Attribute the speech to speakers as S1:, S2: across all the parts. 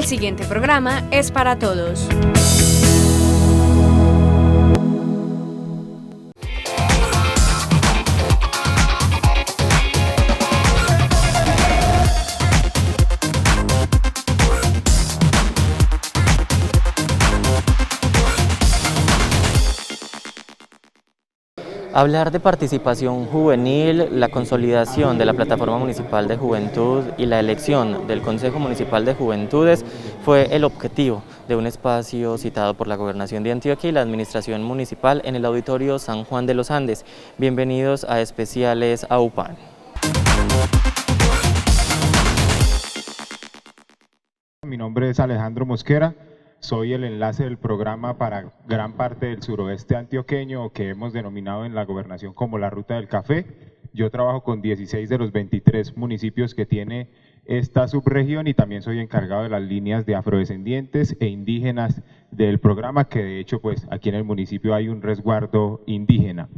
S1: siguiente programa es para todos.
S2: Hablar de participación juvenil, la consolidación de la Plataforma Municipal de Juventud y la elección del Consejo Municipal de Juventudes fue el objetivo de un espacio citado por la Gobernación de Antioquia y la Administración Municipal en el Auditorio San Juan de los Andes. Bienvenidos a Especiales AUPAN.
S3: Mi nombre es Alejandro Mosquera. Soy el enlace del programa para gran parte del suroeste antioqueño, que hemos denominado en la gobernación como la Ruta del Café. Yo trabajo con 16 de los 23 municipios que tiene esta subregión y también soy encargado de las líneas de afrodescendientes e indígenas del programa, que de hecho pues aquí en el municipio hay un resguardo indígena.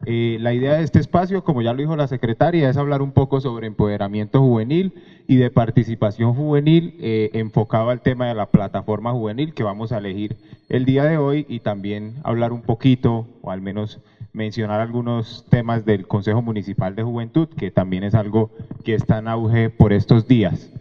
S3: La idea de este espacio, como ya lo dijo la secretaria, es hablar un poco sobre empoderamiento juvenil y de participación juvenil enfocado al tema de la plataforma juvenil que vamos a elegir el día de hoy, y también hablar un poquito, o al menos mencionar algunos temas del Consejo Municipal de Juventud, que también es algo que está en auge por estos días.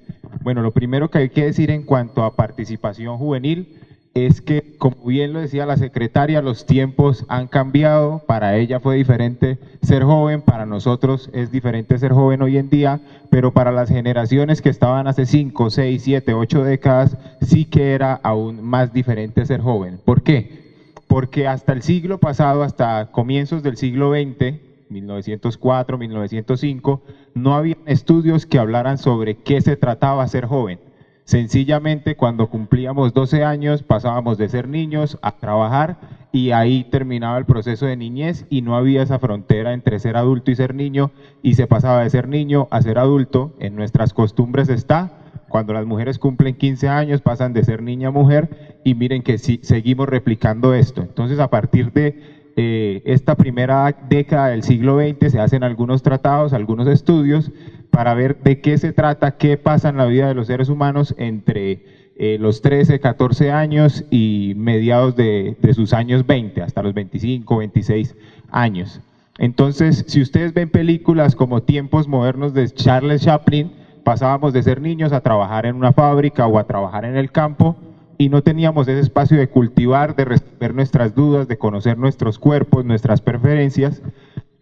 S3: Bueno, lo primero que hay que decir en cuanto a participación juvenil es que, como bien lo decía la secretaria, los tiempos han cambiado. Para ella fue diferente ser joven, para nosotros es diferente ser joven hoy en día, pero para las generaciones que estaban hace 5, 6, 7, 8 décadas, sí que era aún más diferente ser joven. ¿Por qué? Porque hasta el siglo pasado, hasta comienzos del siglo XX, 1904, 1905, no había estudios que hablaran sobre qué se trataba ser joven. Sencillamente, cuando cumplíamos 12 años, pasábamos de ser niños a trabajar y ahí terminaba el proceso de niñez y no había esa frontera entre ser adulto y ser niño, y se pasaba de ser niño a ser adulto. En nuestras costumbres está, cuando las mujeres cumplen 15 años, pasan de ser niña a mujer, y miren que sí, seguimos replicando esto. Entonces, a partir de esta primera década del siglo XX se hacen algunos tratados, algunos estudios para ver de qué se trata, qué pasa en la vida de los seres humanos entre los 13, 14 años y mediados de sus años 20, hasta los 25, 26 años. Entonces, si ustedes ven películas como Tiempos Modernos de Charles Chaplin, pasábamos de ser niños a trabajar en una fábrica o a trabajar en el campo, y no teníamos ese espacio de cultivar, de resolver nuestras dudas, de conocer nuestros cuerpos, nuestras preferencias,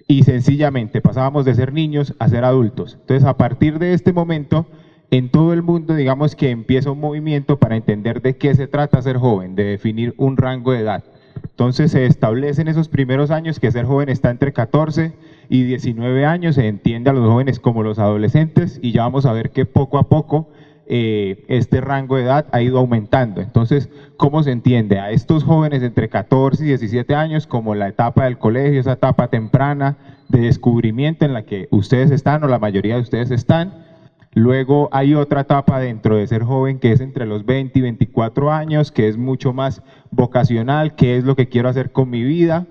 S3: y sencillamente pasábamos de ser niños a ser adultos. Entonces, a partir de este momento, en todo el mundo, digamos que empieza un movimiento para entender de qué se trata ser joven, de definir un rango de edad. Entonces, se establece en esos primeros años que ser joven está entre 14 y 19 años, se entiende a los jóvenes como los adolescentes, y ya vamos a ver que poco a poco este rango de edad ha ido aumentando. Entonces, ¿cómo se entiende? A estos jóvenes entre 14 y 17 años como la etapa del colegio, esa etapa temprana de descubrimiento en la que ustedes están, o la mayoría de ustedes están. Luego hay otra etapa dentro de ser joven que es entre los 20 y 24 años, que es mucho más vocacional, qué es lo que quiero hacer con mi vida,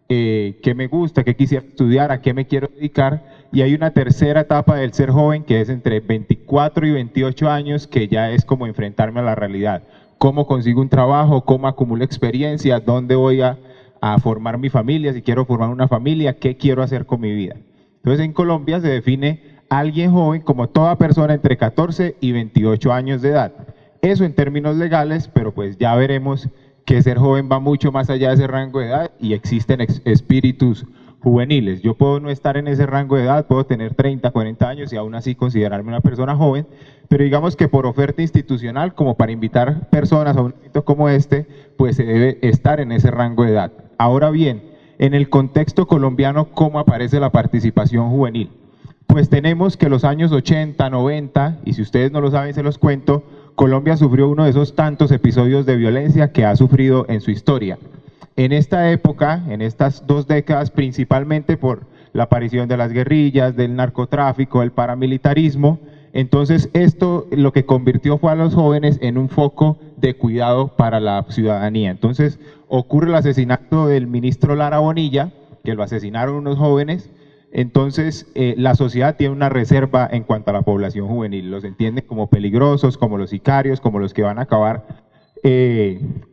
S3: qué me gusta, qué quisiera estudiar, a qué me quiero dedicar. Y hay una tercera etapa del ser joven que es entre 24 y 28 años, que ya es como enfrentarme a la realidad. ¿Cómo consigo un trabajo? ¿Cómo acumulo experiencia? ¿Dónde voy a formar mi familia? Si quiero formar una familia, ¿qué quiero hacer con mi vida? Entonces, en Colombia se define a alguien joven como toda persona entre 14 y 28 años de edad. Eso en términos legales, pero pues ya veremos que ser joven va mucho más allá de ese rango de edad y existen espíritus juveniles. Yo puedo no estar en ese rango de edad, puedo tener 30, 40 años y aún así considerarme una persona joven, pero digamos que por oferta institucional, como para invitar personas a un evento como este, pues se debe estar en ese rango de edad. Ahora bien, en el contexto colombiano, ¿cómo aparece la participación juvenil? Pues tenemos que los años 80, 90, y si ustedes no lo saben se los cuento, Colombia sufrió uno de esos tantos episodios de violencia que ha sufrido en su historia. En esta época, en estas 2 décadas, principalmente por la aparición de las guerrillas, del narcotráfico, del paramilitarismo, entonces esto lo que convirtió fue a los jóvenes en un foco de cuidado para la ciudadanía. Entonces ocurre el asesinato del ministro Lara Bonilla, que lo asesinaron unos jóvenes Entonces, la sociedad tiene una reserva en cuanto a la población juvenil, los entiende como peligrosos, como los sicarios, como los que van a acabar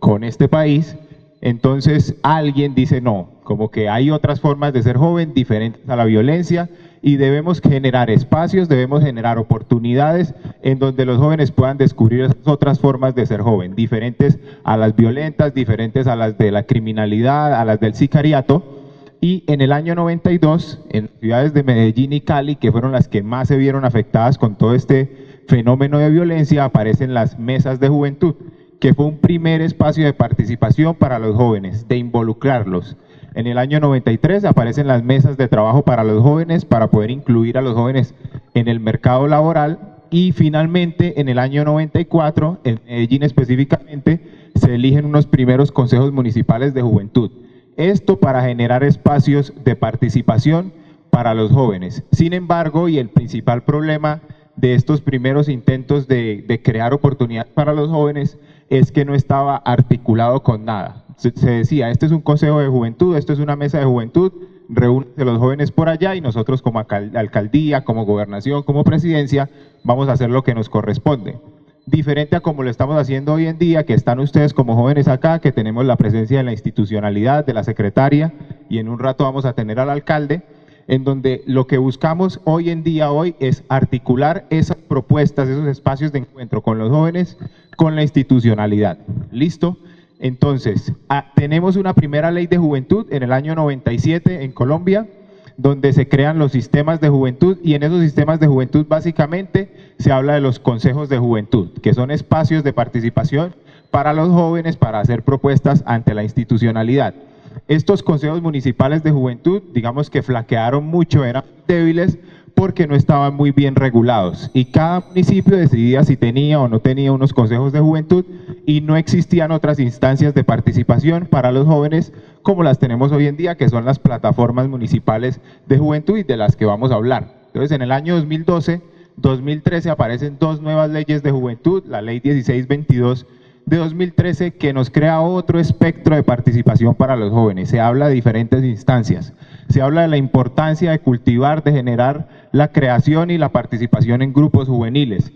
S3: con este país. Entonces, alguien dice no, como que hay otras formas de ser joven diferentes a la violencia y debemos generar espacios, debemos generar oportunidades en donde los jóvenes puedan descubrir esas otras formas de ser joven, diferentes a las violentas, diferentes a las de la criminalidad, a las del sicariato. Y en el año 92, en ciudades de Medellín y Cali, que fueron las que más se vieron afectadas con todo este fenómeno de violencia, aparecen las mesas de juventud, que fue un primer espacio de participación para los jóvenes, de involucrarlos. En el año 93 aparecen las mesas de trabajo para los jóvenes, para poder incluir a los jóvenes en el mercado laboral. Y finalmente, en el año 94, en Medellín específicamente, se eligen unos primeros consejos municipales de juventud. Esto para generar espacios de participación para los jóvenes. Sin embargo, y el principal problema de estos primeros intentos de crear oportunidades para los jóvenes es que no estaba articulado con nada. Se decía, este es un consejo de juventud, esto es una mesa de juventud, reúnanse los jóvenes por allá y nosotros como alcaldía, como gobernación, como presidencia, vamos a hacer lo que nos corresponde. Diferente a como lo estamos haciendo hoy en día, que están ustedes como jóvenes acá, que tenemos la presencia de la institucionalidad, de la secretaria, y en un rato vamos a tener al alcalde, en donde lo que buscamos hoy en día es articular esas propuestas, esos espacios de encuentro con los jóvenes, con la institucionalidad. ¿Listo? Entonces, tenemos una primera ley de juventud en el año 97 en Colombia, donde se crean los sistemas de juventud, y en esos sistemas de juventud básicamente se habla de los consejos de juventud, que son espacios de participación para los jóvenes para hacer propuestas ante la institucionalidad. Estos consejos municipales de juventud, digamos que flaquearon mucho, eran débiles porque no estaban muy bien regulados y cada municipio decidía si tenía o no tenía unos consejos de juventud y no existían otras instancias de participación para los jóvenes como las tenemos hoy en día, que son las plataformas municipales de juventud y de las que vamos a hablar. Entonces, en el año 2012-2013 aparecen dos nuevas leyes de juventud, la ley 1622 de 2013, que nos crea otro espectro de participación para los jóvenes. Se habla de diferentes instancias, se habla de la importancia de cultivar, de generar la creación y la participación en grupos juveniles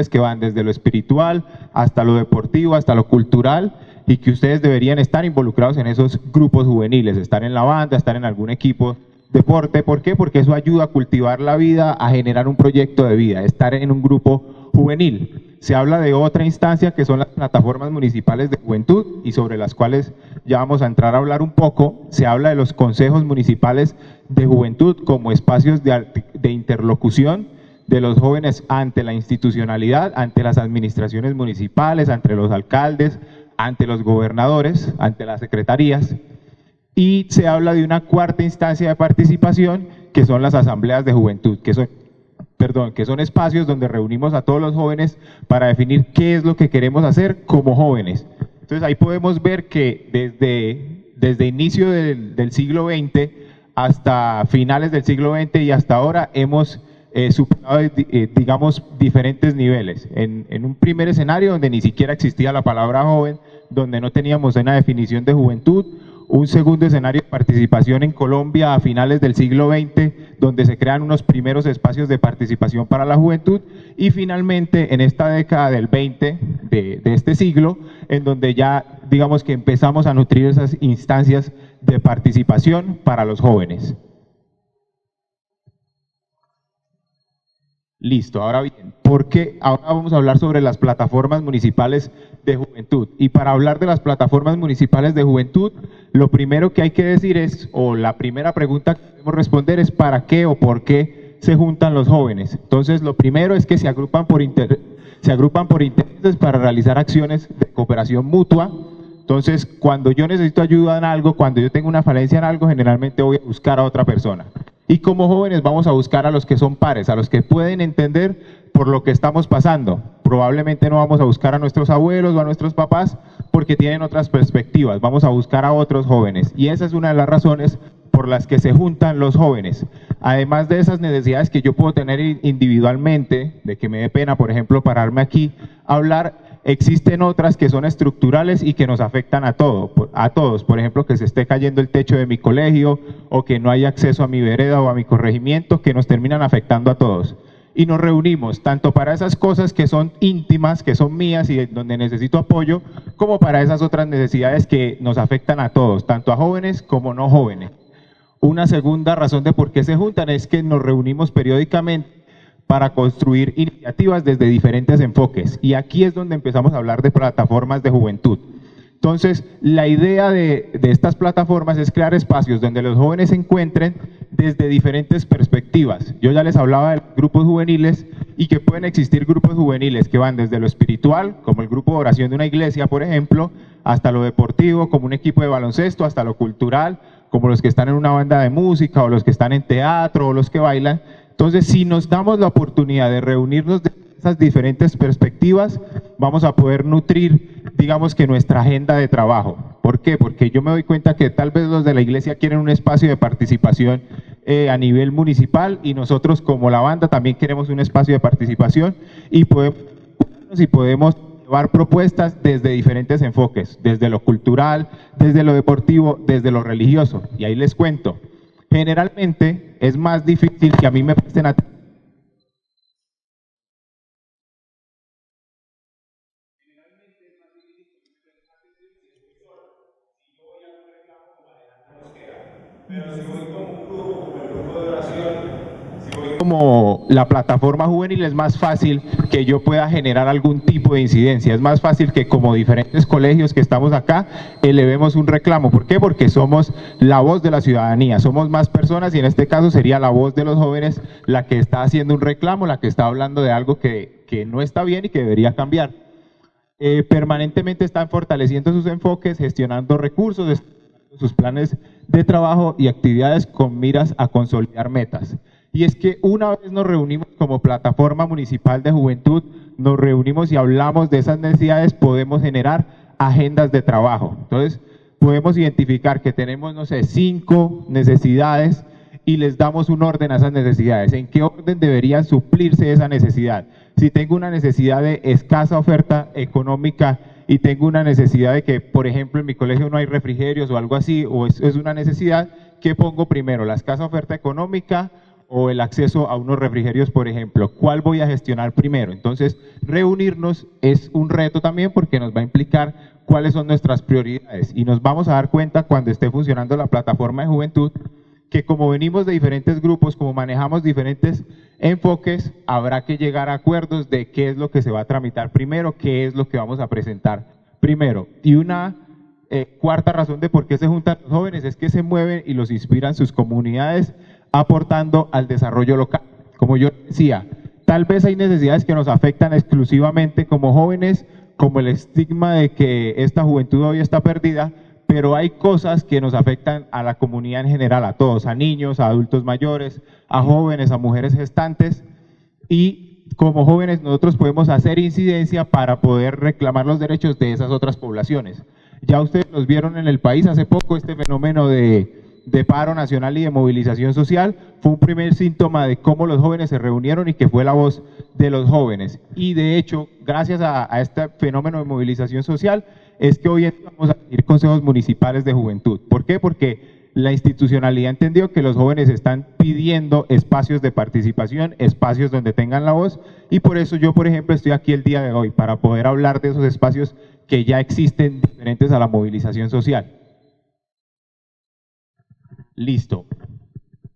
S3: que van desde lo espiritual hasta lo deportivo, hasta lo cultural, y que ustedes deberían estar involucrados en esos grupos juveniles, estar en la banda, estar en algún equipo deporte. ¿Por qué? Porque eso ayuda a cultivar la vida, a generar un proyecto de vida, estar en un grupo juvenil. Se habla de otra instancia que son las plataformas municipales de juventud y sobre las cuales ya vamos a entrar a hablar un poco. Se habla de los consejos municipales de juventud como espacios de interlocución de los jóvenes ante la institucionalidad, ante las administraciones municipales, ante los alcaldes, ante los gobernadores, ante las secretarías. Y se habla de una cuarta instancia de participación que son las asambleas de juventud, que son espacios donde reunimos a todos los jóvenes para definir qué es lo que queremos hacer como jóvenes. Entonces ahí podemos ver que desde inicio del siglo XX hasta finales del siglo XX y hasta ahora hemos superado, digamos, diferentes niveles. En un primer escenario donde ni siquiera existía la palabra joven, donde no teníamos una definición de juventud. Un segundo escenario de participación en Colombia a finales del siglo XX, donde se crean unos primeros espacios de participación para la juventud, y finalmente en esta década del 20 de este siglo, en donde ya digamos que empezamos a nutrir esas instancias de participación para los jóvenes. Listo, ahora bien, ahora vamos a hablar sobre las plataformas municipales de juventud. Y para hablar de las plataformas municipales de juventud, lo primero que hay que decir o la primera pregunta que debemos responder es ¿para qué o por qué se juntan los jóvenes? Entonces, lo primero es que se agrupan por intereses para realizar acciones de cooperación mutua. Entonces, cuando yo necesito ayuda en algo, cuando yo tengo una falencia en algo, generalmente voy a buscar a otra persona. Y como jóvenes vamos a buscar a los que son pares, a los que pueden entender por lo que estamos pasando. Probablemente no vamos a buscar a nuestros abuelos o a nuestros papás porque tienen otras perspectivas, vamos a buscar a otros jóvenes. Y esa es una de las razones por las que se juntan los jóvenes. Además de esas necesidades que yo puedo tener individualmente, de que me dé pena, por ejemplo, pararme aquí a hablar, existen otras que son estructurales y que nos afectan a todos. Por ejemplo, que se esté cayendo el techo de mi colegio o que no hay acceso a mi vereda o a mi corregimiento, que nos terminan afectando a todos. Y nos reunimos tanto para esas cosas que son íntimas, que son mías y donde necesito apoyo, como para esas otras necesidades que nos afectan a todos, tanto a jóvenes como no jóvenes. Una segunda razón de por qué se juntan es que nos reunimos periódicamente para construir iniciativas desde diferentes enfoques. Y aquí es donde empezamos a hablar de plataformas de juventud. Entonces, la idea de estas plataformas es crear espacios donde los jóvenes se encuentren desde diferentes perspectivas. Yo ya les hablaba de grupos juveniles y que pueden existir grupos juveniles que van desde lo espiritual, como el grupo de oración de una iglesia, por ejemplo, hasta lo deportivo, como un equipo de baloncesto, hasta lo cultural, como los que están en una banda de música o los que están en teatro o los que bailan. Entonces, si nos damos la oportunidad de reunirnos de esas diferentes perspectivas, vamos a poder nutrir, digamos que nuestra agenda de trabajo. ¿Por qué? Porque yo me doy cuenta que tal vez los de la iglesia quieren un espacio de participación a nivel municipal y nosotros como la banda también queremos un espacio de participación y podemos llevar propuestas desde diferentes enfoques, desde lo cultural, desde lo deportivo, desde lo religioso. Y ahí les cuento. Generalmente es más difícil que a mí me presten atención. Pero si voy como un grupo, como el grupo de oración, si voy como la plataforma juvenil, es más fácil que yo pueda generar algún tipo de incidencia. Es más fácil que como diferentes colegios que estamos acá, elevemos un reclamo. ¿Por qué? Porque somos la voz de la ciudadanía, somos más personas y en este caso sería la voz de los jóvenes la que está haciendo un reclamo, la que está hablando de algo que no está bien y que debería cambiar. Permanentemente están fortaleciendo sus enfoques, gestionando recursos, sus planes de trabajo y actividades con miras a consolidar metas. Y es que una vez nos reunimos como plataforma municipal de juventud, nos reunimos y hablamos de esas necesidades, podemos generar agendas de trabajo. Entonces, podemos identificar que tenemos, no sé, 5 necesidades y les damos un orden a esas necesidades. ¿En qué orden debería suplirse esa necesidad? Si tengo una necesidad de escasa oferta económica y tengo una necesidad de que, por ejemplo, en mi colegio no hay refrigerios o algo así, o es una necesidad, ¿qué pongo primero? ¿La escasa oferta económica o el acceso a unos refrigerios, por ejemplo? ¿Cuál voy a gestionar primero? Entonces, reunirnos es un reto también porque nos va a implicar cuáles son nuestras prioridades y nos vamos a dar cuenta cuando esté funcionando la plataforma de juventud que como venimos de diferentes grupos, como manejamos diferentes enfoques, habrá que llegar a acuerdos de qué es lo que se va a tramitar primero, qué es lo que vamos a presentar primero. Y una cuarta razón de por qué se juntan los jóvenes es que se mueven y los inspiran sus comunidades aportando al desarrollo local. Como yo decía, tal vez hay necesidades que nos afectan exclusivamente como jóvenes, como el estigma de que esta juventud hoy está perdida, pero hay cosas que nos afectan a la comunidad en general, a todos, a niños, a adultos mayores, a jóvenes, a mujeres gestantes, y como jóvenes nosotros podemos hacer incidencia para poder reclamar los derechos de esas otras poblaciones. Ya ustedes los vieron en el país hace poco, este fenómeno de paro nacional y de movilización social fue un primer síntoma de cómo los jóvenes se reunieron y que fue la voz de los jóvenes. Y de hecho, gracias a este fenómeno de movilización social, es que hoy vamos a tener consejos municipales de juventud. ¿Por qué? Porque la institucionalidad entendió que los jóvenes están pidiendo espacios de participación, espacios donde tengan la voz, y por eso yo, por ejemplo, estoy aquí el día de hoy, para poder hablar de esos espacios que ya existen diferentes a la movilización social. Listo.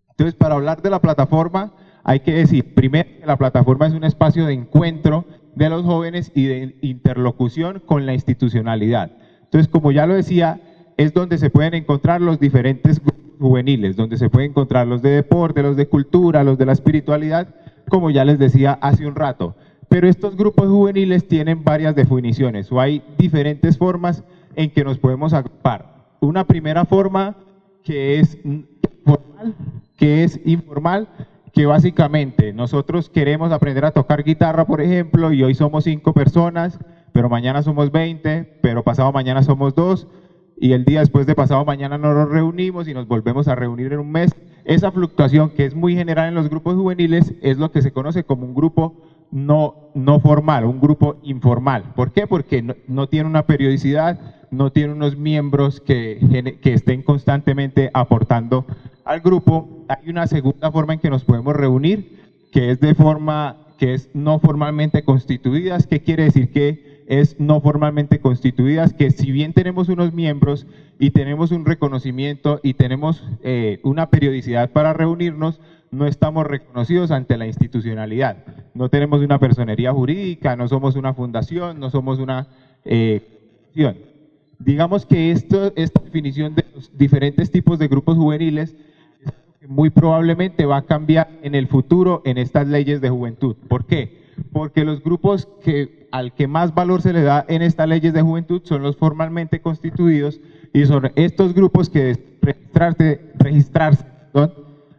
S3: Entonces, para hablar de la plataforma, hay que decir, primero, que la plataforma es un espacio de encuentro de los jóvenes y de interlocución con la institucionalidad. Entonces, como ya lo decía, es donde se pueden encontrar los diferentes grupos juveniles, donde se pueden encontrar los de deporte, los de cultura, los de la espiritualidad, como ya les decía hace un rato. Pero estos grupos juveniles tienen varias definiciones o hay diferentes formas en que nos podemos agrupar. Una primera forma que es informal, que básicamente nosotros queremos aprender a tocar guitarra, por ejemplo, y hoy somos 5 personas, pero mañana somos 20, pero pasado mañana somos 2, y el día después de pasado mañana nos reunimos y nos volvemos a reunir en un mes. Esa fluctuación que es muy general en los grupos juveniles es lo que se conoce como un grupo no formal, un grupo informal. ¿Por qué? Porque no tiene una periodicidad, no tiene unos miembros que estén constantemente aportando al grupo. Hay una segunda forma en que nos podemos reunir, que es no formalmente constituidas. ¿Qué quiere decir que es no formalmente constituidas? Que si bien tenemos unos miembros y tenemos un reconocimiento y tenemos una periodicidad para reunirnos, no estamos reconocidos ante la institucionalidad. No tenemos una personería jurídica, no somos una fundación, no somos una institución. Digamos que esta definición de los diferentes tipos de grupos juveniles muy probablemente va a cambiar en el futuro en estas leyes de juventud. ¿Por qué? Porque los grupos al que más valor se le da en estas leyes de juventud son los formalmente constituidos, y son estos grupos que registrarse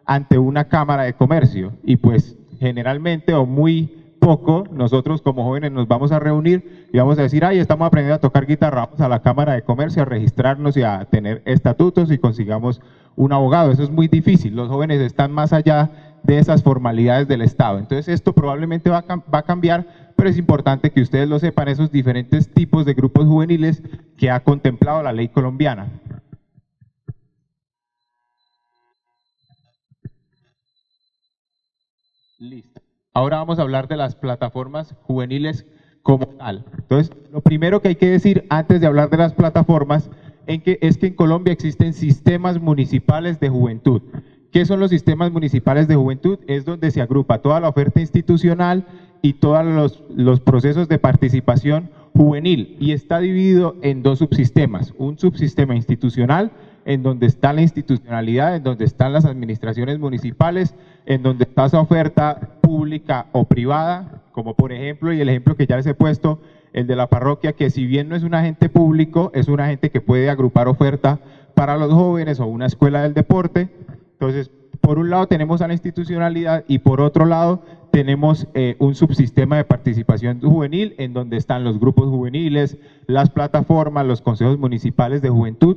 S3: ante una cámara de comercio, y pues generalmente o muy poco nosotros como jóvenes nos vamos a reunir y vamos a decir, ay, estamos aprendiendo a tocar guitarra, vamos a la cámara de comercio a registrarnos y a tener estatutos y consigamos un abogado. Eso es muy difícil, los jóvenes están más allá de esas formalidades del Estado. Entonces esto probablemente va a cambiar, pero es importante que ustedes lo sepan, esos diferentes tipos de grupos juveniles que ha contemplado la ley colombiana. Listo. Ahora vamos a hablar de las plataformas juveniles como tal. Entonces, lo primero que hay que decir antes de hablar de las plataformas es que en Colombia existen sistemas municipales de juventud. ¿Qué son los sistemas municipales de juventud? Es donde se agrupa toda la oferta institucional y todos los procesos de participación juvenil, y está dividido en dos subsistemas: un subsistema institucional, en donde está la institucionalidad, en donde están las administraciones municipales, en donde está esa oferta pública o privada, como por ejemplo, y el ejemplo que ya les he puesto, el de la parroquia, que si bien no es un agente público, es un agente que puede agrupar oferta para los jóvenes, o una escuela del deporte. Entonces, por un lado tenemos a la institucionalidad y por otro lado tenemos un subsistema de participación juvenil, en donde están los grupos juveniles, las plataformas, los consejos municipales de juventud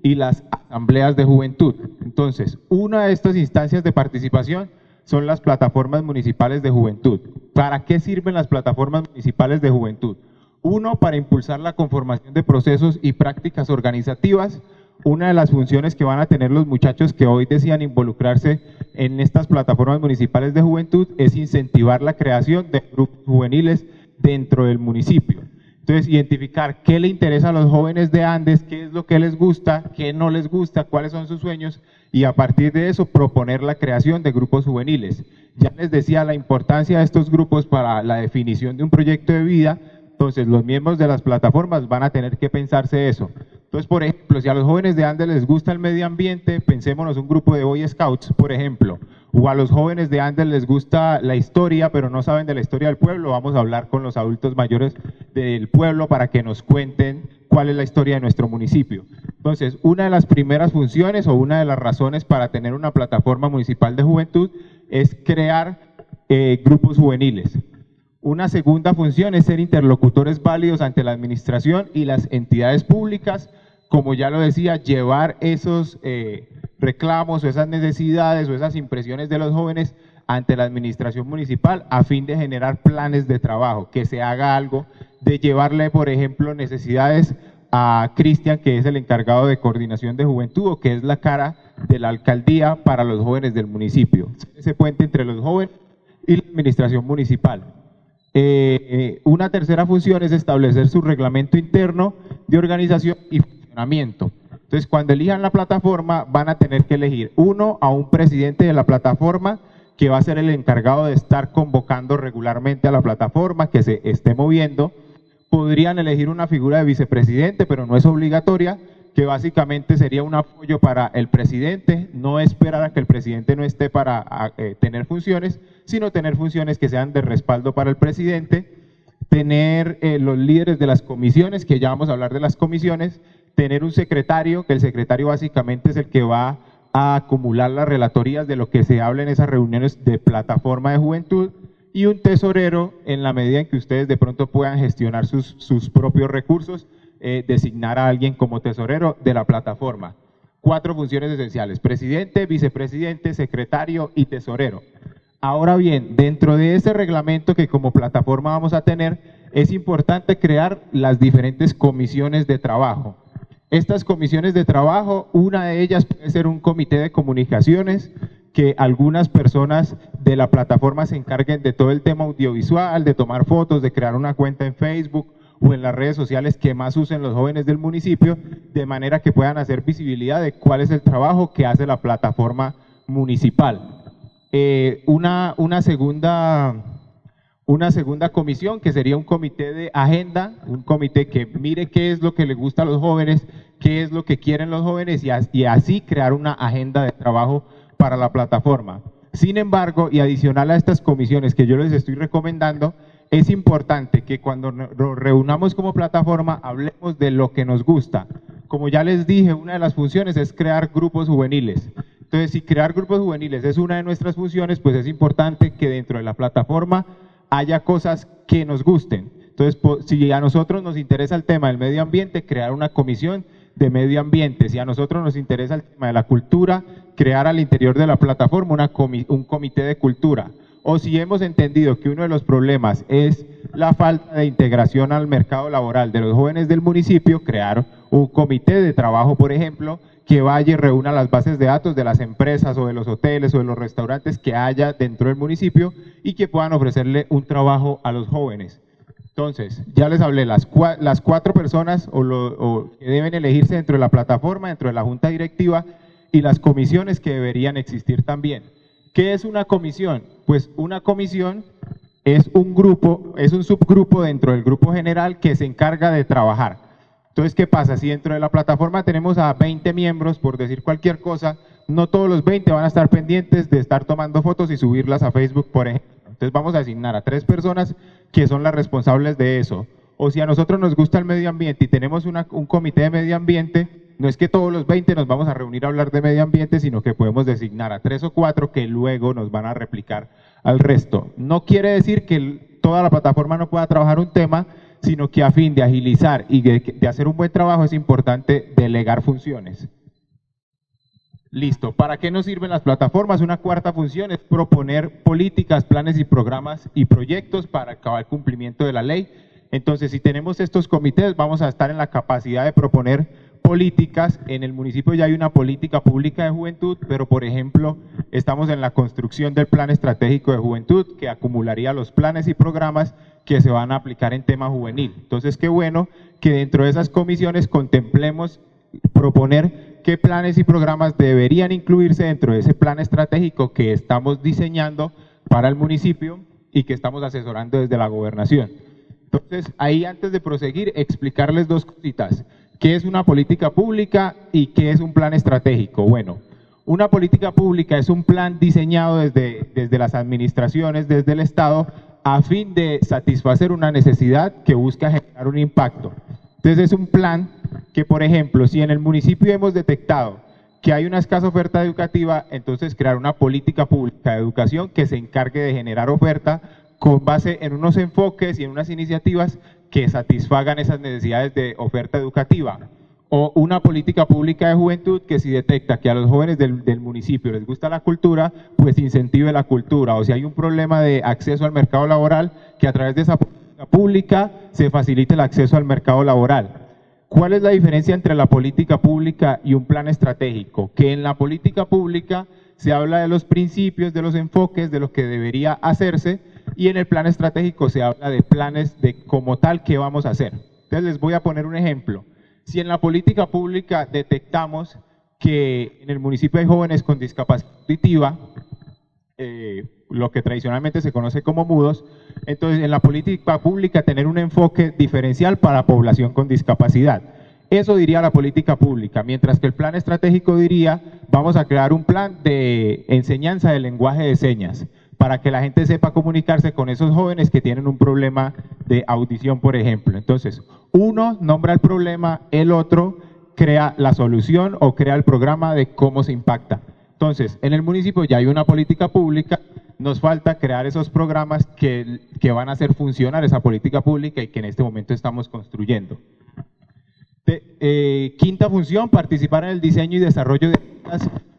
S3: y las asambleas de juventud. Entonces, una de estas instancias de participación son las plataformas municipales de juventud. ¿Para qué sirven las plataformas municipales de juventud? Uno, para impulsar la conformación de procesos y prácticas organizativas. Una de las funciones que van a tener los muchachos que hoy decían involucrarse en estas plataformas municipales de juventud es incentivar la creación de grupos juveniles dentro del municipio. Entonces, identificar qué le interesa a los jóvenes de Andes, qué es lo que les gusta, qué no les gusta, cuáles son sus sueños, y a partir de eso proponer la creación de grupos juveniles. Ya les decía la importancia de estos grupos para la definición de un proyecto de vida. Entonces, los miembros de las plataformas van a tener que pensarse eso. Entonces, por ejemplo, si a los jóvenes de Andes les gusta el medio ambiente, pensémonos un grupo de Boy Scouts, por ejemplo. O a los jóvenes de Andes les gusta la historia, pero no saben de la historia del pueblo, vamos a hablar con los adultos mayores del pueblo para que nos cuenten cuál es la historia de nuestro municipio. Entonces, una de las primeras funciones o una de las razones para tener una plataforma municipal de juventud es crear grupos juveniles. Una segunda función es ser interlocutores válidos ante la administración y las entidades públicas. Como ya lo decía, llevar esos reclamos o esas necesidades o esas impresiones de los jóvenes ante la administración municipal a fin de generar planes de trabajo, que se haga algo, de llevarle, por ejemplo, necesidades a Cristian, que es el encargado de coordinación de juventud, o que es la cara de la alcaldía para los jóvenes del municipio. Ese puente entre los jóvenes y la administración municipal. Una tercera función es establecer su reglamento interno de organización y funcionamiento. Entonces, cuando elijan la plataforma, van a tener que elegir a un presidente de la plataforma, que va a ser el encargado de estar convocando regularmente a la plataforma, que se esté moviendo. Podrían elegir una figura de vicepresidente, pero no es obligatoria, que básicamente sería un apoyo para el presidente, no esperar a que el presidente no esté para tener funciones, sino tener funciones que sean de respaldo para el presidente. Tener los líderes de las comisiones, que ya vamos a hablar de las comisiones. Tener un secretario, que el secretario básicamente es el que va a acumular las relatorías de lo que se habla en esas reuniones de plataforma de juventud. Y un tesorero, en la medida en que ustedes de pronto puedan gestionar sus propios recursos, designar a alguien como tesorero de la plataforma. 4 funciones esenciales: presidente, vicepresidente, secretario y tesorero. Ahora bien, dentro de ese reglamento que como plataforma vamos a tener, es importante crear las diferentes comisiones de trabajo. Estas comisiones de trabajo, una de ellas puede ser un comité de comunicaciones, que algunas personas de la plataforma se encarguen de todo el tema audiovisual, de tomar fotos, de crear una cuenta en Facebook o en las redes sociales que más usen los jóvenes del municipio, de manera que puedan hacer visibilidad de cuál es el trabajo que hace la plataforma municipal. Una segunda comisión, que sería un comité de agenda, un comité que mire qué es lo que le gusta a los jóvenes, qué es lo que quieren los jóvenes y así crear una agenda de trabajo para la plataforma. Sin embargo, y adicional a estas comisiones que yo les estoy recomendando, es importante que cuando nos reunamos como plataforma hablemos de lo que nos gusta. Como ya les dije, una de las funciones es crear grupos juveniles. Entonces, si crear grupos juveniles es una de nuestras funciones, pues es importante que dentro de la plataforma haya cosas que nos gusten. Entonces, si a nosotros nos interesa el tema del medio ambiente, crear una comisión de medio ambiente. Si a nosotros nos interesa el tema de la cultura, crear al interior de la plataforma un comité de cultura. O si hemos entendido que uno de los problemas es la falta de integración al mercado laboral de los jóvenes del municipio, crear un comité de trabajo, por ejemplo, que vaya y reúna las bases de datos de las empresas o de los hoteles o de los restaurantes que haya dentro del municipio y que puedan ofrecerle un trabajo a los jóvenes. Entonces, ya les hablé, las 4 personas que deben elegirse dentro de la plataforma, dentro de la junta directiva, y las comisiones que deberían existir también. ¿Qué es una comisión? Pues una comisión es un grupo, es un subgrupo dentro del grupo general que se encarga de trabajar. Entonces, ¿qué pasa? Si dentro de la plataforma tenemos a 20 miembros, por decir cualquier cosa, no todos los 20 van a estar pendientes de estar tomando fotos y subirlas a Facebook, por ejemplo. Entonces vamos a asignar a 3 personas que son las responsables de eso. O si a nosotros nos gusta el medio ambiente y tenemos un comité de medio ambiente, no es que todos los 20 nos vamos a reunir a hablar de medio ambiente, sino que podemos designar a 3 o 4 que luego nos van a replicar al resto. No quiere decir que toda la plataforma no pueda trabajar un tema, sino que a fin de agilizar y de hacer un buen trabajo es importante delegar funciones. Listo. ¿Para qué nos sirven las plataformas? Una cuarta función es proponer políticas, planes y programas y proyectos para acabar el cumplimiento de la ley. Entonces, si tenemos estos comités, vamos a estar en la capacidad de proponer políticas. En el municipio ya hay una política pública de juventud, pero por ejemplo, estamos en la construcción del plan estratégico de juventud que acumularía los planes y programas que se van a aplicar en tema juvenil. Entonces, qué bueno que dentro de esas comisiones contemplemos proponer qué planes y programas deberían incluirse dentro de ese plan estratégico que estamos diseñando para el municipio y que estamos asesorando desde la gobernación. Entonces, ahí antes de proseguir, explicarles 2 cositas. ¿Qué es una política pública y qué es un plan estratégico? Bueno, una política pública es un plan diseñado desde las administraciones, desde el Estado, a fin de satisfacer una necesidad que busca generar un impacto. Entonces, es un plan que, por ejemplo, si en el municipio hemos detectado que hay una escasa oferta educativa, entonces crear una política pública de educación que se encargue de generar oferta con base en unos enfoques y en unas iniciativas que satisfagan esas necesidades de oferta educativa. O una política pública de juventud que si detecta que a los jóvenes del municipio les gusta la cultura, pues incentive la cultura. O si hay un problema de acceso al mercado laboral, que a través de esa política pública se facilite el acceso al mercado laboral. ¿Cuál es la diferencia entre la política pública y un plan estratégico? Que en la política pública se habla de los principios, de los enfoques, de lo que debería hacerse, y en el plan estratégico se habla de planes de como tal qué vamos a hacer. Entonces les voy a poner un ejemplo. Si en la política pública detectamos que en el municipio hay jóvenes con discapacidad auditiva, lo que tradicionalmente se conoce como mudos, entonces en la política pública tener un enfoque diferencial para población con discapacidad. Eso diría la política pública, mientras que el plan estratégico diría, vamos a crear un plan de enseñanza del lenguaje de señas, para que la gente sepa comunicarse con esos jóvenes que tienen un problema de audición, por ejemplo. Entonces, uno nombra el problema, el otro crea la solución o crea el programa de cómo se impacta. Entonces, en el municipio ya hay una política pública, nos falta crear esos programas que van a hacer funcionar esa política pública y que en este momento estamos construyendo. Quinta función, participar en el diseño y desarrollo de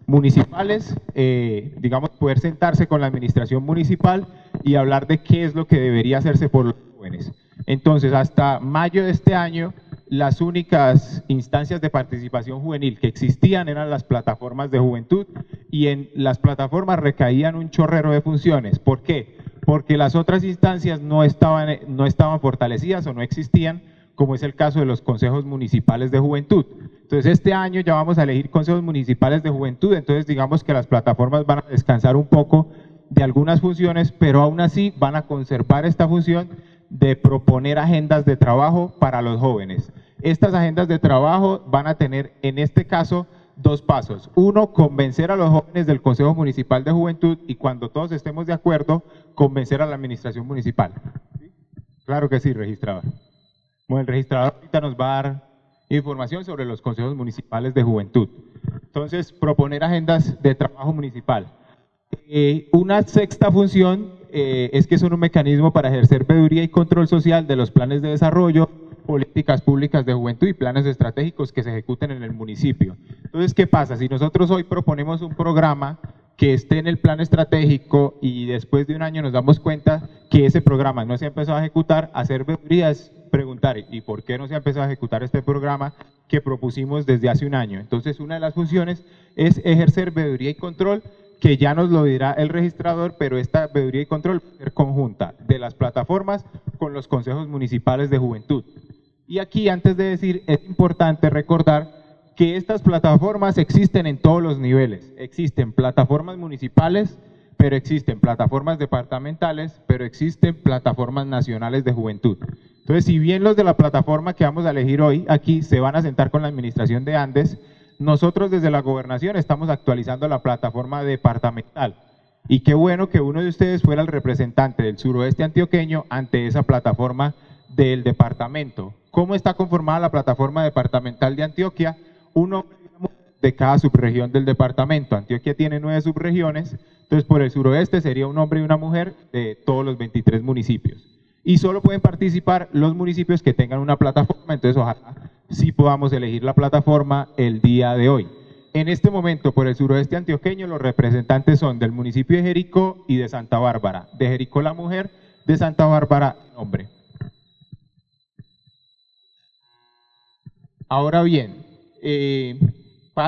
S3: municipales, digamos, poder sentarse con la administración municipal y hablar de qué es lo que debería hacerse por los jóvenes. Entonces, hasta mayo de este año, las únicas instancias de participación juvenil que existían eran las plataformas de juventud, y en las plataformas recaían un chorrero de funciones. ¿Por qué? Porque las otras instancias no estaban fortalecidas o no existían, como es el caso de los consejos municipales de juventud. Entonces, este año ya vamos a elegir consejos municipales de juventud, entonces digamos que las plataformas van a descansar un poco de algunas funciones, pero aún así van a conservar esta función de proponer agendas de trabajo para los jóvenes. Estas agendas de trabajo van a tener, en este caso, dos pasos. Uno, convencer a los jóvenes del Consejo Municipal de Juventud, y cuando todos estemos de acuerdo, convencer a la administración municipal. Claro que sí, registrador. Bueno, el registrador ahorita nos va a dar información sobre los consejos municipales de juventud. Entonces, proponer agendas de trabajo municipal. Una sexta función es que son un mecanismo para ejercer veeduría y control social de los planes de desarrollo, políticas públicas de juventud y planes estratégicos que se ejecuten en el municipio. Entonces, ¿qué pasa? Si nosotros hoy proponemos un programa que esté en el plan estratégico y después de un año nos damos cuenta que ese programa no se ha empezado a ejecutar, hacer veeduría es preguntar, ¿y por qué no se ha empezado a ejecutar este programa que propusimos desde hace un año? Entonces, una de las funciones es ejercer veeduría y control, que ya nos lo dirá el registrador, pero esta veeduría y control va a ser conjunta de las plataformas con los consejos municipales de juventud. Y aquí, antes de decir, es importante recordar que estas plataformas existen en todos los niveles. Existen plataformas municipales, pero existen plataformas departamentales, pero existen plataformas nacionales de juventud. Entonces, si bien los de la plataforma que vamos a elegir hoy aquí se van a sentar con la administración de Andes, nosotros desde la gobernación estamos actualizando la plataforma departamental. Y qué bueno que uno de ustedes fuera el representante del suroeste antioqueño ante esa plataforma del departamento. ¿Cómo está conformada la plataforma departamental de Antioquia? Un hombre de cada subregión del departamento. Antioquia tiene 9 subregiones, entonces por el suroeste sería un hombre y una mujer de todos los 23 municipios. Y solo pueden participar los municipios que tengan una plataforma, entonces ojalá sí podamos elegir la plataforma el día de hoy. En este momento, por el suroeste antioqueño, los representantes son del municipio de Jericó y de Santa Bárbara. De Jericó la mujer, de Santa Bárbara el hombre. Ahora bien,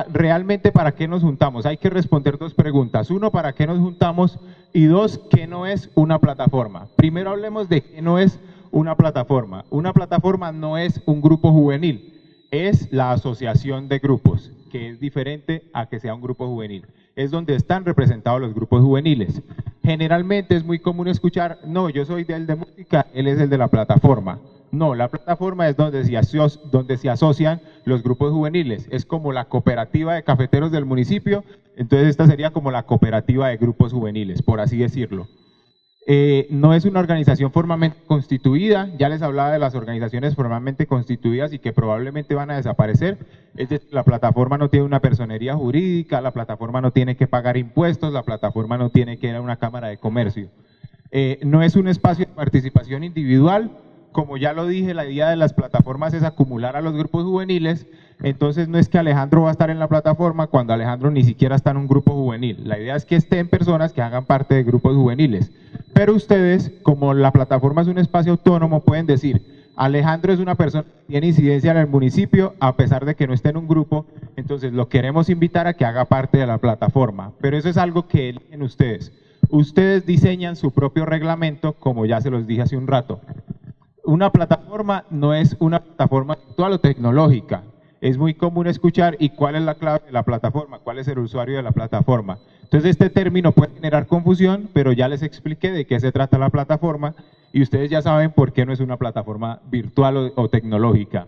S3: realmente ¿para qué nos juntamos? Hay que responder dos preguntas. Uno, ¿para qué nos juntamos? Y dos, ¿qué no es una plataforma? Primero hablemos de qué no es una plataforma. Una plataforma no es un grupo juvenil, es la asociación de grupos, que es diferente a que sea un grupo juvenil. Es donde están representados los grupos juveniles. Generalmente es muy común escuchar, no, yo soy del de música, él es el de la plataforma. No, la plataforma es donde se asocian los grupos juveniles. Es como la cooperativa de cafeteros del municipio, entonces esta sería como la cooperativa de grupos juveniles, por así decirlo. No es una organización formalmente constituida, ya les hablaba de las organizaciones formalmente constituidas y que probablemente van a desaparecer. Es decir, la plataforma no tiene una personería jurídica, la plataforma no tiene que pagar impuestos, la plataforma no tiene que ir a una cámara de comercio. No es un espacio de participación individual. Como ya lo dije, la idea de las plataformas es acumular a los grupos juveniles, entonces no es que Alejandro va a estar en la plataforma cuando Alejandro ni siquiera está en un grupo juvenil. La idea es que estén personas que hagan parte de grupos juveniles. Pero ustedes, como la plataforma es un espacio autónomo, pueden decir, Alejandro es una persona que tiene incidencia en el municipio a pesar de que no esté en un grupo, entonces lo queremos invitar a que haga parte de la plataforma. Pero eso es algo que eligen ustedes. Ustedes diseñan su propio reglamento, como ya se los dije hace un rato. Una plataforma no es una plataforma virtual o tecnológica. Es muy común escuchar, ¿y cuál es la clave de la plataforma? ¿Cuál es el usuario de la plataforma? Entonces este término puede generar confusión, pero ya les expliqué de qué se trata la plataforma y ustedes ya saben por qué no es una plataforma virtual o tecnológica.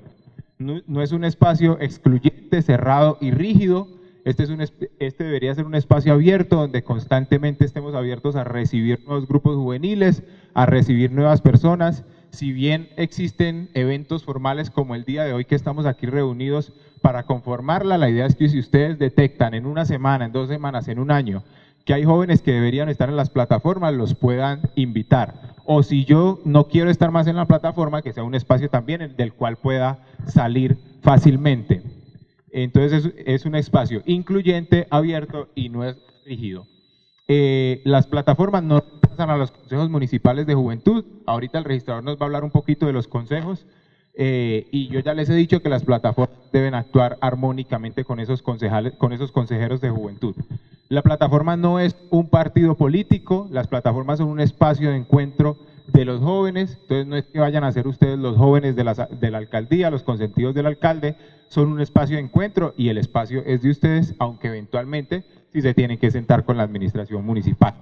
S3: No es un espacio excluyente, cerrado y rígido. Este debería ser un espacio abierto donde constantemente estemos abiertos a recibir nuevos grupos juveniles, a recibir nuevas personas. Si bien existen eventos formales como el día de hoy que estamos aquí reunidos para conformarla, la idea es que si ustedes detectan en una semana, en 2 semanas, en un año, que hay jóvenes que deberían estar en las plataformas, los puedan invitar. O si yo no quiero estar más en la plataforma, que sea un espacio también del cual pueda salir fácilmente. Entonces es un espacio incluyente, abierto y no es rígido. Las plataformas no pasan a los consejos municipales de juventud. Ahorita el registrador nos va a hablar un poquito de los consejos. Y yo ya les he dicho que las plataformas deben actuar armónicamente con esos concejales, con esos consejeros de juventud. La plataforma no es un partido político, las plataformas son un espacio de encuentro de los jóvenes, entonces no es que vayan a ser ustedes los jóvenes de la alcaldía, los consentidos del alcalde, son un espacio de encuentro y el espacio es de ustedes, aunque eventualmente sí se tienen que sentar con la administración municipal.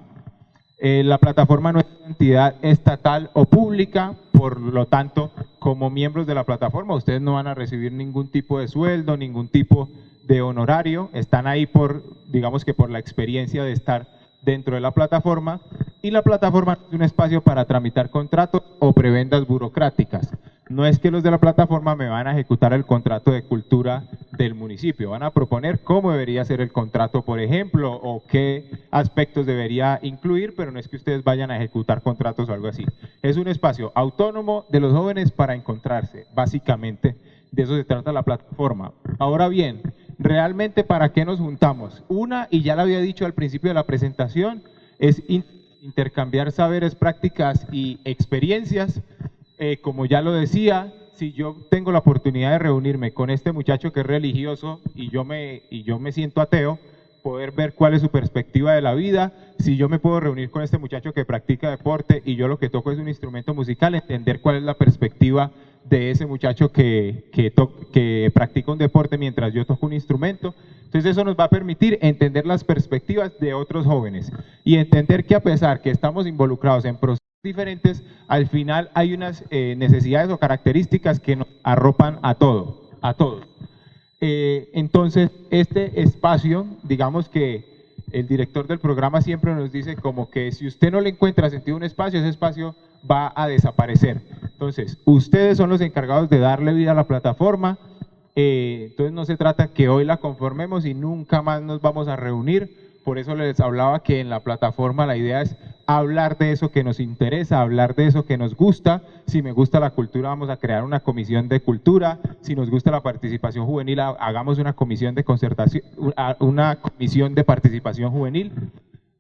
S3: La plataforma no es una entidad estatal o pública, por lo tanto, como miembros de la plataforma, ustedes no van a recibir ningún tipo de sueldo, ningún tipo de honorario, están ahí por, digamos que por la experiencia de estar dentro de la plataforma, y la plataforma es un espacio para tramitar contratos o prebendas burocráticas. No es que los de la plataforma me van a ejecutar el contrato de cultura del municipio, van a proponer cómo debería ser el contrato, por ejemplo, o qué aspectos debería incluir, pero no es que ustedes vayan a ejecutar contratos o algo así. Es un espacio autónomo de los jóvenes para encontrarse, básicamente de eso se trata la plataforma. Ahora bien, ¿realmente para qué nos juntamos? Una, y ya lo había dicho al principio de la presentación, es intercambiar saberes, prácticas y experiencias. Como ya lo decía, si yo tengo la oportunidad de reunirme con este muchacho que es religioso y yo me siento ateo, poder ver cuál es su perspectiva de la vida. Si yo me puedo reunir con este muchacho que practica deporte y yo lo que toco es un instrumento musical, entender cuál es la perspectiva de ese muchacho que practica un deporte mientras yo toco un instrumento. Entonces eso nos va a permitir entender las perspectivas de otros jóvenes y entender que a pesar que estamos involucrados en procesos diferentes, al final hay unas necesidades o características que nos arropan a todos. Entonces este espacio, digamos que el director del programa siempre nos dice como que si usted no le encuentra sentido a un espacio, ese espacio va a desaparecer. Entonces ustedes son los encargados de darle vida a la plataforma. Entonces no se trata que hoy la conformemos y nunca más nos vamos a reunir. Por eso les hablaba que en la plataforma la idea es hablar de eso que nos interesa, hablar de eso que nos gusta. Si me gusta la cultura, vamos a crear una comisión de cultura. Si nos gusta la participación juvenil, hagamos una comisión de concertación, una comisión de participación juvenil.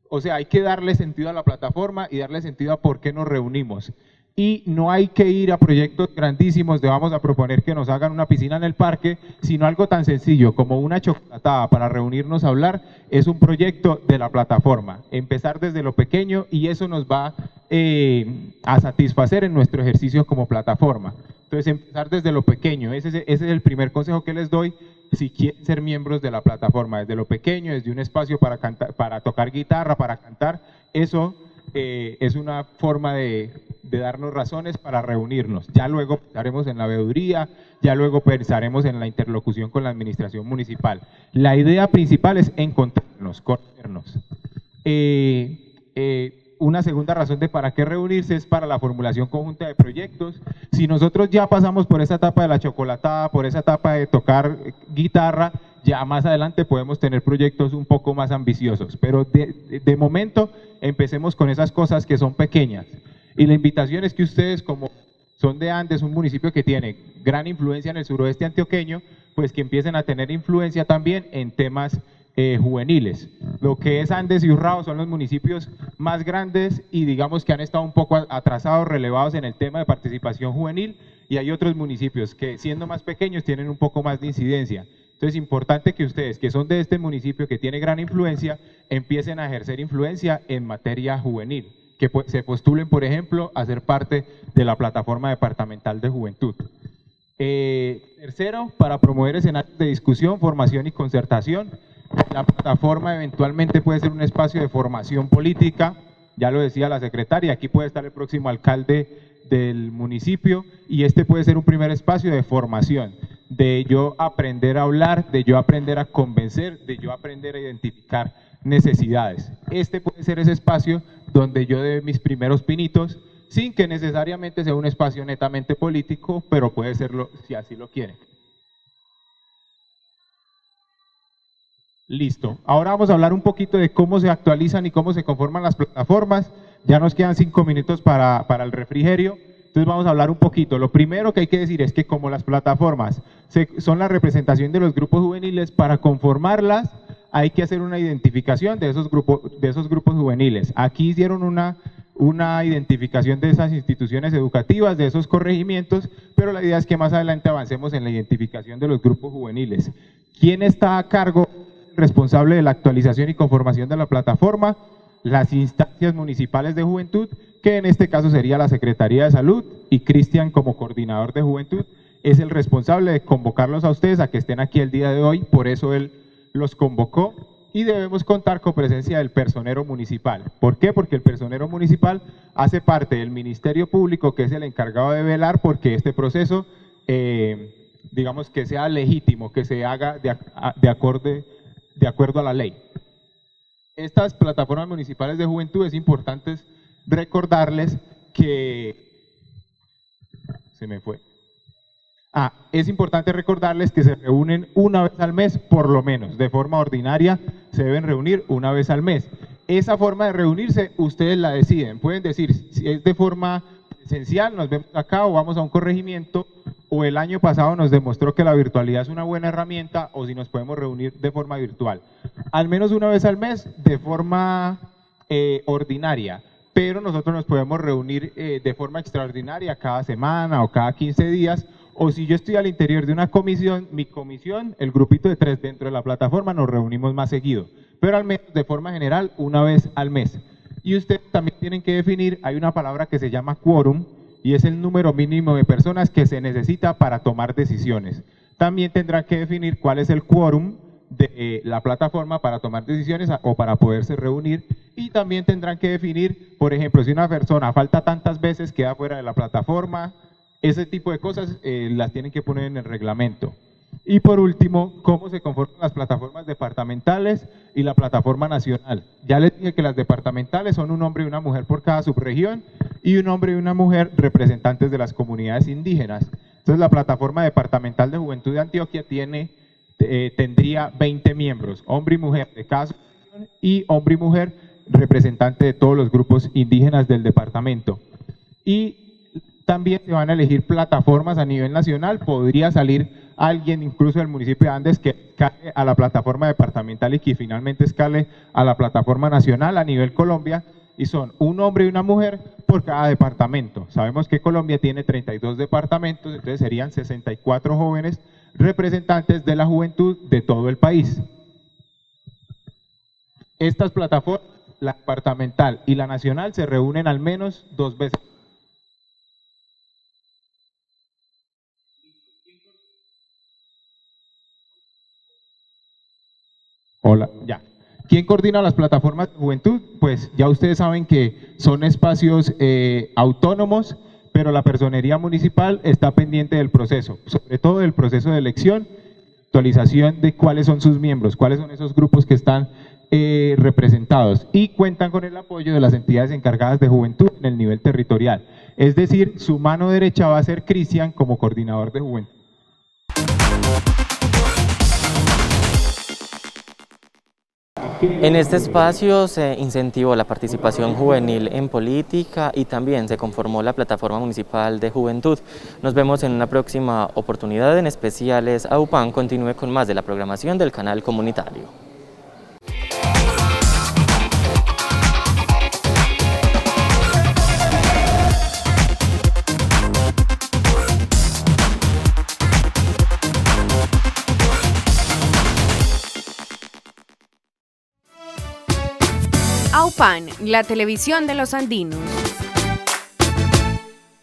S3: O sea, hay que darle sentido a la plataforma y darle sentido a por qué nos reunimos. Y no hay que ir a proyectos grandísimos de vamos a proponer que nos hagan una piscina en el parque, sino algo tan sencillo como una chocolatada para reunirnos a hablar, es un proyecto de la plataforma. Empezar desde lo pequeño y eso nos va a satisfacer en nuestro ejercicio como plataforma. Entonces empezar desde lo pequeño, ese es el primer consejo que les doy si quieren ser miembros de la plataforma, desde lo pequeño, desde un espacio para cantar, para tocar guitarra, para cantar, eso es una forma de darnos razones para reunirnos. Ya luego pensaremos en la veeduría, ya luego pensaremos en la interlocución con la administración municipal. La idea principal es encontrarnos, conocernos. Una segunda razón de para qué reunirse es para la formulación conjunta de proyectos. Si nosotros ya pasamos por esa etapa de la chocolatada, por esa etapa de tocar guitarra, ya más adelante podemos tener proyectos un poco más ambiciosos, pero de momento empecemos con esas cosas que son pequeñas. Y la invitación es que ustedes, como son de Andes, un municipio que tiene gran influencia en el suroeste antioqueño, pues que empiecen a tener influencia también en temas juveniles. Lo que es Andes y Urrao son los municipios más grandes y digamos que han estado un poco atrasados, relevados en el tema de participación juvenil, y hay otros municipios que siendo más pequeños tienen un poco más de incidencia. Entonces es importante que ustedes, que son de este municipio que tiene gran influencia, empiecen a ejercer influencia en materia juvenil, que se postulen, por ejemplo, a ser parte de la plataforma departamental de juventud. Tercero, para promover escenarios de discusión, formación y concertación. La plataforma eventualmente puede ser un espacio de formación política, ya lo decía la secretaria, aquí puede estar el próximo alcalde del municipio y este puede ser un primer espacio de formación, de yo aprender a hablar, de yo aprender a convencer, de yo aprender a identificar necesidades. Este puede ser ese espacio donde yo dé mis primeros pinitos, sin que necesariamente sea un espacio netamente político, pero puede serlo si así lo quieren. Listo. Ahora vamos a hablar un poquito de cómo se actualizan y cómo se conforman las plataformas. Ya nos quedan 5 minutos para el refrigerio. Entonces vamos a hablar un poquito. Lo primero que hay que decir es que como las plataformas son la representación de los grupos juveniles, para conformarlas hay que hacer una identificación de esos grupos juveniles. Aquí hicieron una identificación de esas instituciones educativas, de esos corregimientos, pero la idea es que más adelante avancemos en la identificación de los grupos juveniles. ¿Quién está a cargo, responsable de la actualización y conformación de la plataforma? Las instancias municipales de juventud, que en este caso sería la Secretaría de Salud, y Cristian, como coordinador de juventud, es el responsable de convocarlos a ustedes a que estén aquí el día de hoy. Por eso él los convocó, y debemos contar con presencia del personero municipal. ¿Por qué? Porque el personero municipal hace parte del Ministerio Público, que es el encargado de velar porque este proceso, digamos, que sea legítimo, que se haga de acuerdo a la ley. Estas plataformas municipales de juventud, es importante recordarles que… es importante recordarles que se reúnen una vez al mes, por lo menos, de forma ordinaria, se deben reunir una vez al mes. Esa forma de reunirse, ustedes la deciden. Pueden decir, si es de forma presencial, nos vemos acá o vamos a un corregimiento, o el año pasado nos demostró que la virtualidad es una buena herramienta, o si nos podemos reunir de forma virtual. Al menos una vez al mes, de forma ordinaria, pero nosotros nos podemos reunir de forma extraordinaria cada semana o cada 15 días, o si yo estoy al interior de una comisión, mi comisión, el grupito de 3 dentro de la plataforma, nos reunimos más seguido, pero al menos de forma general una vez al mes. Y ustedes también tienen que definir, hay una palabra que se llama quórum, y es el número mínimo de personas que se necesita para tomar decisiones. También tendrán que definir cuál es el quórum de la plataforma para tomar decisiones o para poderse reunir, y también tendrán que definir, por ejemplo, si una persona falta tantas veces, queda fuera de la plataforma. Ese tipo de cosas las tienen que poner en el reglamento. Y por último, cómo se conforman las plataformas departamentales y la plataforma nacional. Ya les dije que las departamentales son un hombre y una mujer por cada subregión, y un hombre y una mujer representantes de las comunidades indígenas. Entonces la plataforma departamental de Juventud de Antioquia tendría 20 miembros, hombre y mujer de cada subregión, y hombre y mujer representante de todos los grupos indígenas del departamento. Y también se van a elegir plataformas a nivel nacional. Podría salir alguien incluso del municipio de Andes que escale a la plataforma departamental y que finalmente escale a la plataforma nacional a nivel Colombia, y son un hombre y una mujer por cada departamento. Sabemos que Colombia tiene 32 departamentos, entonces serían 64 jóvenes representantes de la juventud de todo el país. Estas plataformas, la departamental y la nacional, se reúnen al menos 2 veces. Hola, ya. ¿Quién coordina las plataformas de juventud? Pues ya ustedes saben que son espacios autónomos, pero la personería municipal está pendiente del proceso, sobre todo del proceso de elección, actualización de cuáles son sus miembros, cuáles son esos grupos que están representados, y cuentan con el apoyo de las entidades encargadas de juventud en el nivel territorial. Es decir, su mano derecha va a ser Cristian como coordinador de juventud.
S2: En este espacio se incentivó la participación juvenil en política y también se conformó la Plataforma Municipal de Juventud. Nos vemos en una próxima oportunidad en especiales. AUPAN continúe con más de la programación del canal comunitario.
S1: AUPAN, la televisión de los andinos.